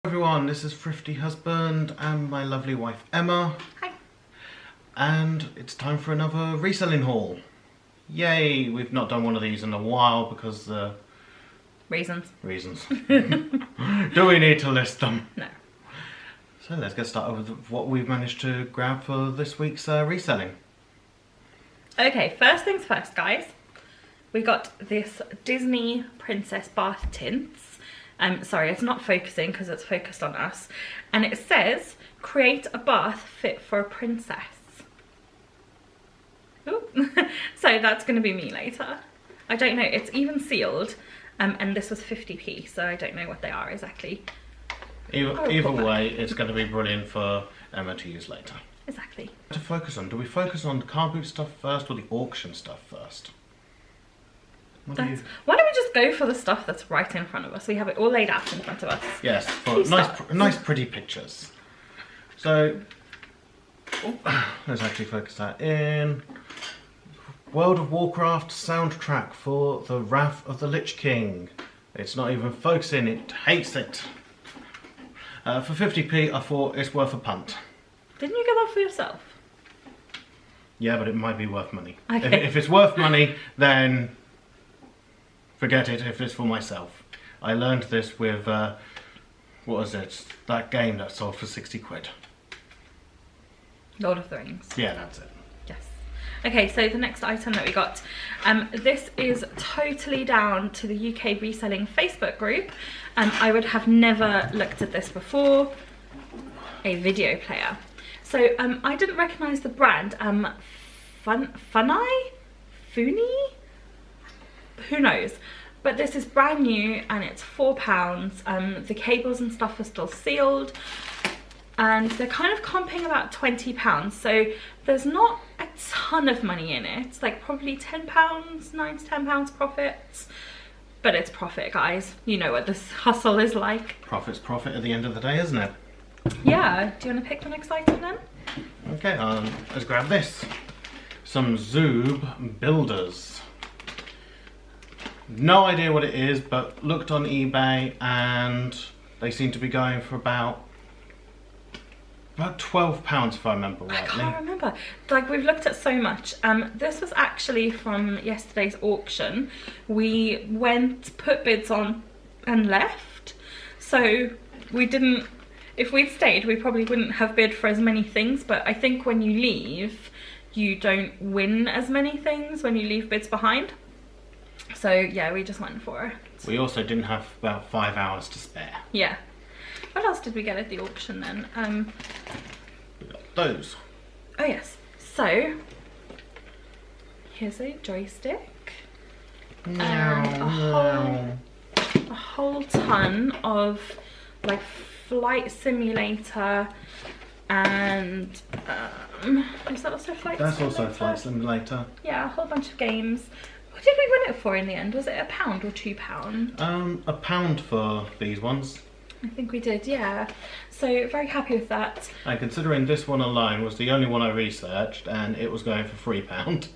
Everyone, this is Thrifty Husband and my lovely wife Emma. Hi. And it's time for another reselling haul. Yay! We've not done one of these in a while because Reasons. Do we need to list them? No. So let's get started with what we've managed to grab for this week's reselling. Okay, first things first, guys. We got this Disney Princess bath tints. Sorry, it's not focusing because it's focused on us. And it says, create a bath fit for a princess. Ooh. So that's going to be me later. I don't know, it's even sealed. And this was 50p, so I don't know what they are exactly. Either way, it's going to be brilliant for Emma to use later. Exactly. To focus on, do we focus on the car boot stuff first or the auction stuff first? Why don't we just go for the stuff that's right in front of us? We have it all laid out in front of us. Yes, for nice pretty pictures. So, let's actually focus that in. World of Warcraft soundtrack for the Wrath of the Lich King. It's not even focusing, it hates it. For 50p, I thought it's worth a punt. Didn't you get that for yourself? Yeah, but it might be worth money. Okay. If it's worth money, then forget it if it's for myself. I learned this with, what was it? That game that sold for 60 quid. Lord of the Rings. Yeah, that's it. Yes. Okay, so the next item that we got, this is totally down to the UK reselling Facebook group. I would have never looked at this before. A video player. So I didn't recognise the brand. Funi? Who knows? But this is brand new and it's £4. The cables and stuff are still sealed. And they're kind of comping about £20. So there's not a ton of money in it. It's like probably £10, £9 to £10 profits. But it's profit, guys. You know what this hustle is like. Profit's profit at the end of the day, isn't it? Yeah. Do you want to pick the next item then? Okay, let's grab this. Some Zoob builders. No idea what it is, but looked on eBay and they seem to be going for about £12 if I remember rightly. I can't remember. Like, we've looked at so much. This was actually from yesterday's auction. We went, put bids on and left. So we didn't, if we'd stayed, we probably wouldn't have bid for as many things. But I think when you leave, you don't win as many things when you leave bids behind. So yeah, we just went for it. We also didn't have about 5 hours to spare. Yeah. What else did we get at the auction then? We got those. Oh yes. So here's a joystick and a whole ton of like flight simulator and is that also flight simulator? That's also a flight simulator. Yeah, a whole bunch of games. What did we win it for in the end? Was it £1 or £2? £1 for these ones. I think we did, yeah. So very happy with that. And considering this one alone was the only one I researched and it was going for £3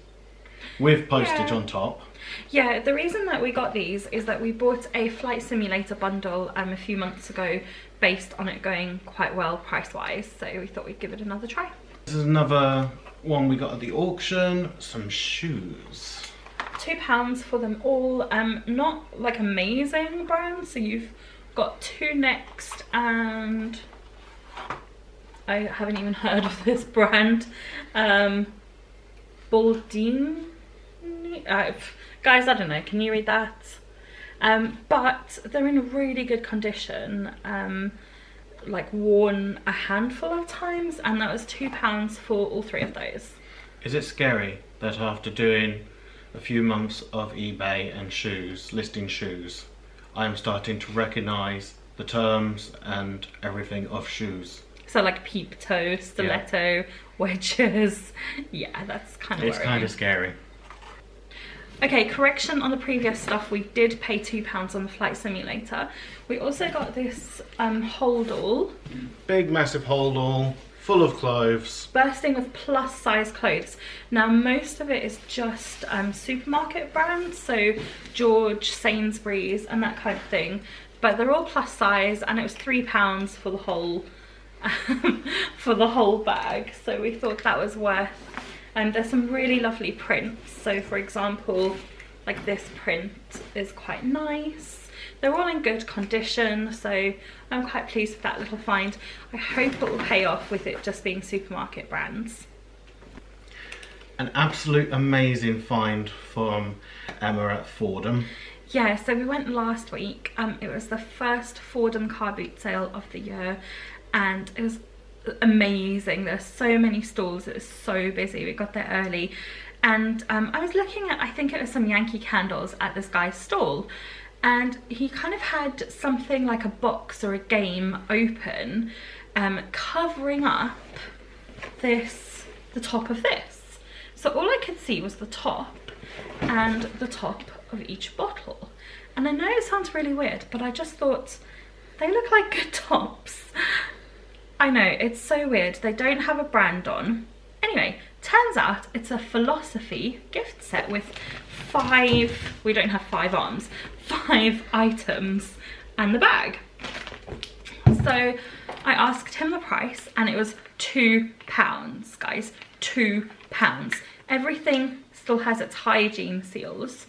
with postage on top. Yeah, the reason that we got these is that we bought a flight simulator bundle a few months ago based on it going quite well price-wise, so we thought we'd give it another try. This is another one we got at the auction, some shoes. £2 for them all. Not like amazing brands, so you've got two next and I haven't even heard of this brand. Baldini? Guys, I don't know, can you read that? But they're in really good condition, like worn a handful of times, and that was £2 for all three of those. Is it scary that after doing a few months of eBay and shoes, listing shoes, I am starting to recognise the terms and everything of shoes? So like peep toe, stiletto, wedges. Yeah, that's kind of It's kind of scary. Okay, correction on the previous stuff. We did pay £2 on the flight simulator. We also got this holdall. Big massive holdall, full of clothes. Bursting with plus size clothes. Now most of it is just supermarket brands, so George, Sainsbury's and that kind of thing. but they're all plus size, and it was £3 for the whole for the whole bag, so we thought that was worth. And there's some really lovely prints, so for example, like this print is quite nice. They're all in good condition, so I'm quite pleased with that little find. I hope it will pay off with it just being supermarket brands. An absolute amazing find from Emma at Fordham. Yeah, so we went last week. It was the first Fordham car boot sale of the year, and it was amazing. There's so many stalls, it was so busy. We got there early, and I was looking at, I think it was some Yankee Candles at this guy's stall, and he kind of had something like a box or a game open, covering up the top of this. So all I could see was the top and the top of each bottle. And I know it sounds really weird, but I just thought they look like good tops. I know, it's so weird. They don't have a brand on. Anyway, turns out it's a Philosophy gift set with 5, we don't have 5 arms, 5 items and the bag. So I asked him the price, and it was £2, guys, £2. Everything still has its hygiene seals.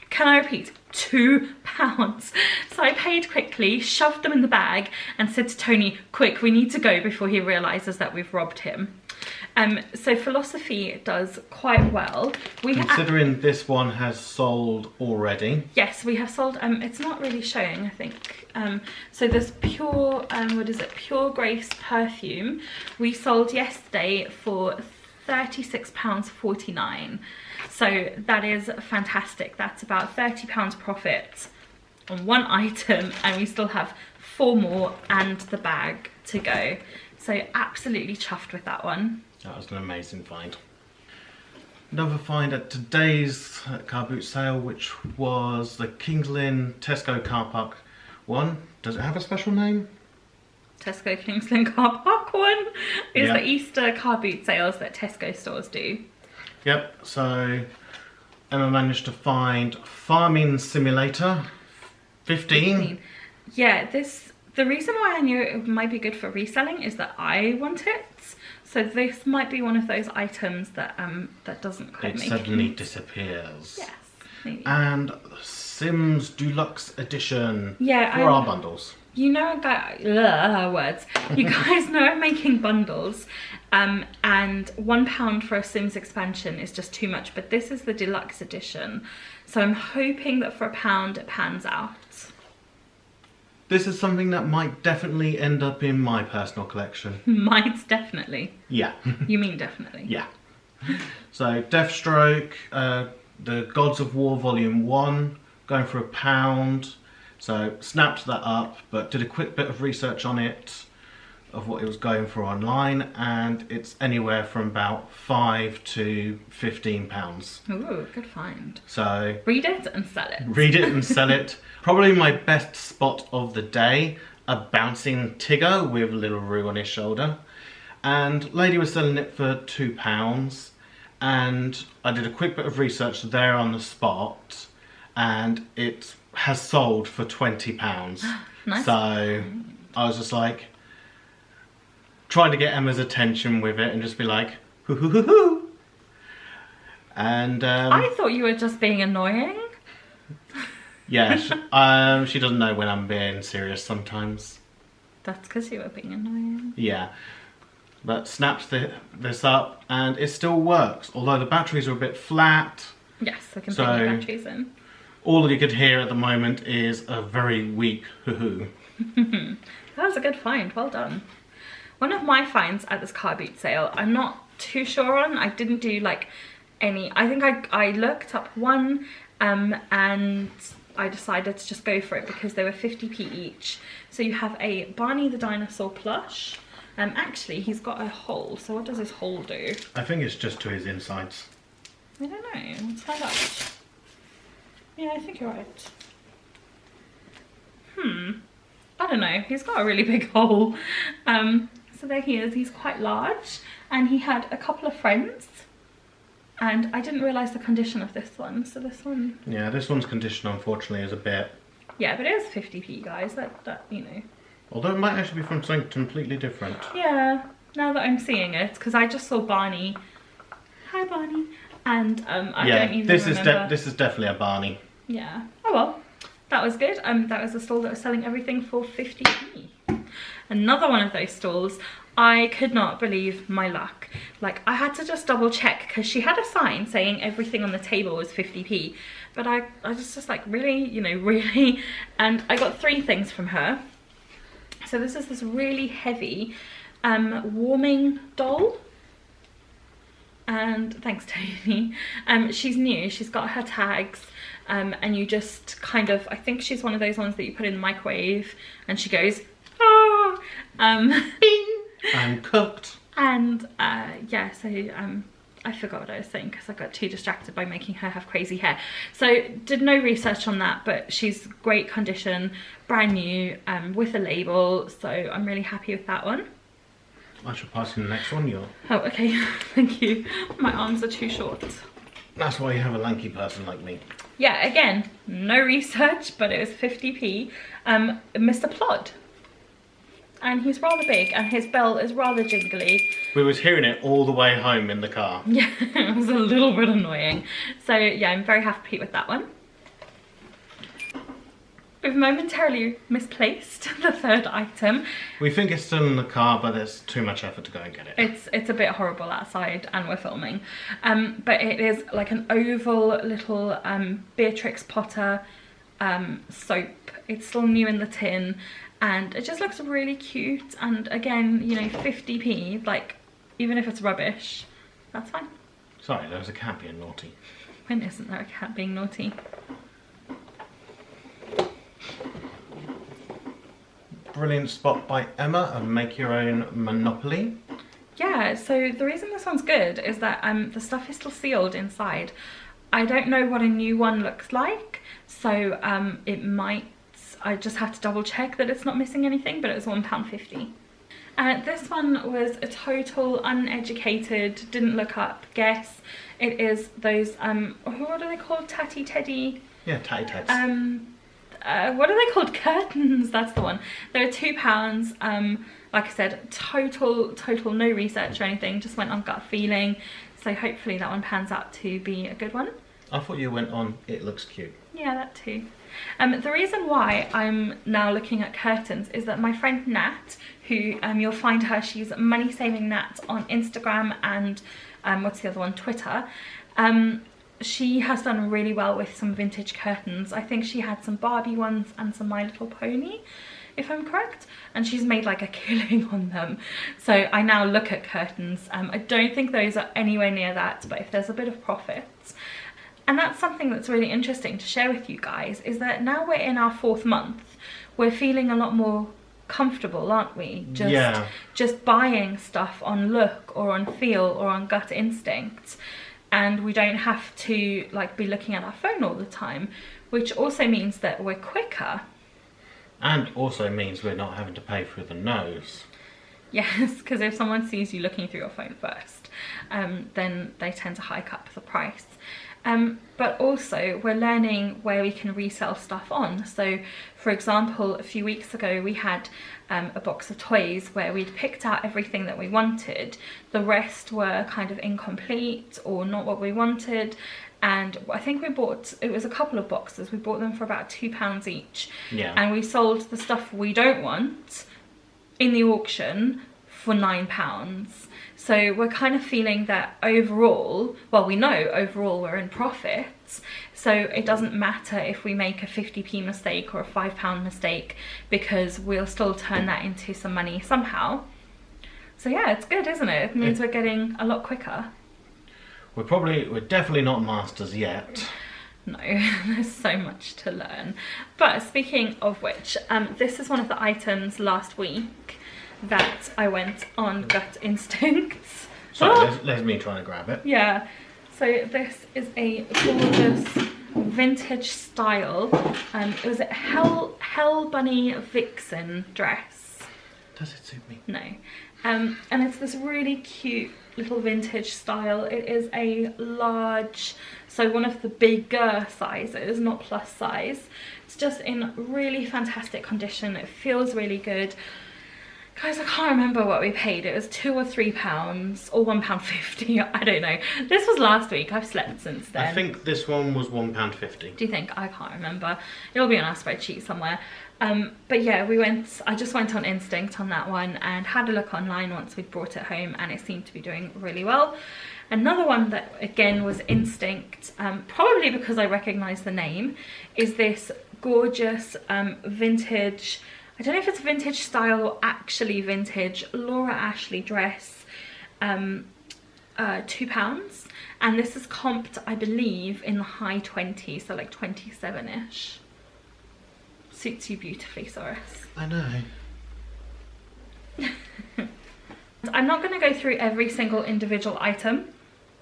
Can I repeat? £2. So I paid quickly, shoved them in the bag, and said to Tony, quick, we need to go before he realises that we've robbed him. So Philosophy does quite well. Considering this one has sold already. Yes, we have sold, it's not really showing, I think. So there's Pure, what is it? Pure Grace perfume. We sold yesterday for £36.49. So that is fantastic. That's about £30 profit on one item, and we still have 4 more and the bag to go. So absolutely chuffed with that one. That was an amazing find. Another find at today's car boot sale, which was the Kings Lynn Tesco car park one. Does it have a special name? Tesco Kings Lynn car park one is the Easter car boot sales that Tesco stores do. Yep, so Emma managed to find Farming Simulator 15. Yeah, the reason why I knew it might be good for reselling is that I want it. So this might be one of those items that that doesn't quite make it. It suddenly disappears. Yes, maybe. And Sims Deluxe Edition for our bundles. You know, words. You guys know I'm making bundles, and £1 for a Sims expansion is just too much. But this is the deluxe edition, so I'm hoping that for £1 it pans out. This is something that might definitely end up in my personal collection. Might definitely. Yeah. You mean definitely? Yeah. So Deathstroke, the Gods of War Volume 1, going for £1. So snapped that up, but did a quick bit of research on it, of what it was going for online, and it's anywhere from about £5 to £15. Ooh, good find. So read it and sell it. Read it and sell it. Probably my best spot of the day, a bouncing Tigger with Little Roo on his shoulder. And lady was selling it for £2, and I did a quick bit of research there on the spot, and it has sold for £20. Nice. So I was just like trying to get Emma's attention with it and just be like, hoo hoo hoo hoo. And I thought you were just being annoying. Yeah, she doesn't know when I'm being serious sometimes. That's because you were being annoying. Yeah, but snapped this up and it still works, although the batteries are a bit flat. Yes, I can put the batteries in. All you could hear at the moment is a very weak hoo-hoo. That was a good find, well done. One of my finds at this car boot sale, I'm not too sure on. I didn't do like any, I think I looked up one and I decided to just go for it because they were 50p each. So you have a Barney the Dinosaur plush. Actually, he's got a hole, so what does his hole do? I think it's just to his insides. I don't know, let's find out. Yeah, I think you're right. I don't know, he's got a really big hole. So there he is, he's quite large, and he had a couple of friends, and I didn't realise the condition of this one, so this one... Yeah, this one's condition unfortunately is a bit... Yeah, but it is 50p, guys. That you know. Although it might actually be from something completely different. Yeah, now that I'm seeing it, because I just saw Barney. Hi, Barney. And I don't even remember. This is definitely a Barney. Yeah. Oh well, that was good. That was a stall that was selling everything for 50p. Another one of those stalls. I could not believe my luck. Like, I had to just double check because she had a sign saying everything on the table was 50p. But I was just like, really? You know, really? And I got 3 things from her. So this is this really heavy warming doll. And thanks, Tony. She's new, she's got her tags. And you just kind of, I think she's one of those ones that you put in the microwave and she goes, ah! Bing! I'm cooked. And yeah, so I forgot what I was saying because I got too distracted by making her have crazy hair. So did no research on that, but she's great condition, brand new, with a label. So I'm really happy with that one. I shall pass you the next one, you're. Oh, okay, thank you. My arms are too short. That's why you have a lanky person like me. Yeah, again, no research, but it was 50p. Mr. Plod. And he's rather big and his bell is rather jingly. We was hearing it all the way home in the car. Yeah, it was a little bit annoying. So yeah, I'm very happy with that one. We've momentarily misplaced the 3rd item. We think it's still in the car, but there's too much effort to go and get it. It's a bit horrible outside and we're filming. But it is like an oval little Beatrix Potter soap. It's still new in the tin. And it just looks really cute. And again, you know, 50p, like, even if it's rubbish, that's fine. Sorry, there was a cat being naughty. When isn't there a cat being naughty? Brilliant spot by Emma of Make Your Own Monopoly. Yeah, so the reason this one's good is that the stuff is still sealed inside. I don't know what a new one looks like, so it might, I just have to double check that it's not missing anything, but it was £1.50. This one was a total uneducated, didn't look up, guess. It is those, what are they called? Tatty Teddy? Yeah, Tatty Teds. What are they called? Curtains, that's the one. They're £2. Like I said, total no research or anything, just went on gut feeling. So hopefully that one pans out to be a good one. I thought you went on, it looks cute. Yeah, that too. The reason why I'm now looking at curtains is that my friend Nat, who you'll find her, she's Money Saving Nat on Instagram and what's the other one, Twitter. She has done really well with some vintage curtains. I think she had some Barbie ones and some My Little Pony, if I'm correct, and she's made like a killing on them. So I now look at curtains. I don't think those are anywhere near that, but if there's a bit of profit. And that's something that's really interesting to share with you guys, is that now we're in our 4th month, we're feeling a lot more comfortable, aren't we? Just buying stuff on look or on feel or on gut instinct. And we don't have to like be looking at our phone all the time, which also means that we're quicker. And also means we're not having to pay through the nose. Yes, because if someone sees you looking through your phone first, then they tend to hike up the price. But also we're learning where we can resell stuff on. So for example, a few weeks ago we had a box of toys where we'd picked out everything that we wanted. The rest were kind of incomplete or not what we wanted. And I think we bought, it was a couple of boxes, we bought them for about £2 each. Yeah. And we sold the stuff we don't want in the auction for £9. So we're kind of feeling that overall, well, we know overall we're in profits. So it doesn't matter if we make a 50p mistake or a £5 mistake, because we'll still turn that into some money somehow. So yeah, it's good, isn't it? It means we're getting a lot quicker. We're definitely not masters yet. No, there's so much to learn. But speaking of which, this is one of the items last week that I went on gut instincts. Sorry, there's me trying to grab it. Yeah, so this is a gorgeous vintage style. It was a Hell Bunny Vixen dress. Does it suit me? No. And it's this really cute little vintage style. It is a large, so one of the bigger sizes, not plus size. It's just in really fantastic condition. It feels really good. Guys, I can't remember what we paid. It was £2 or £3 or £1.50. I don't know. This was last week. I've slept since then. I think this one was £1.50. Do you think? I can't remember. It'll be on our spreadsheet somewhere. But yeah, I just went on instinct on that one and had a look online once we'd brought it home, and it seemed to be doing really well. Another one that again was instinct, probably because I recognised the name, is this gorgeous vintage, I don't know if it's vintage style or actually vintage, Laura Ashley dress, £2. And this is comped, I believe, in the high 20s, so like 27-ish. Suits you beautifully, Soros. I know. I'm not going to go through every single individual item,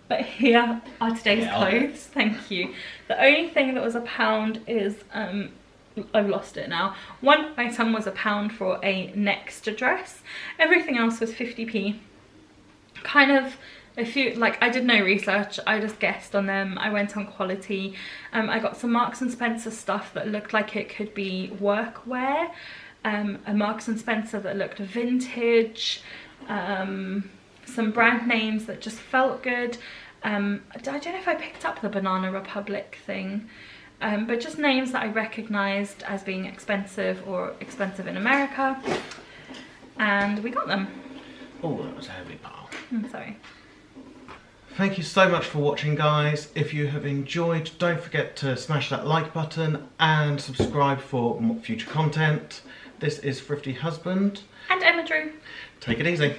but here are today's clothes. Thank you. The only thing that was £1 is, I've lost it now. One item was £1 for a next dress. Everything else was 50p. Kind of, if you like, I did no research, I just guessed on them. I went on quality. I got some Marks and Spencer stuff that looked like it could be workwear, a Marks and Spencer that looked vintage, some brand names that just felt good. I don't know if I picked up the Banana Republic thing, but just names that I recognised as being expensive or expensive in America, and we got them. Oh, that was a heavy pile. I'm sorry. Thank you so much for watching, guys. If you have enjoyed, don't forget to smash that like button and subscribe for more future content. This is Thrifty Husband. And Emma Drew. Take it easy.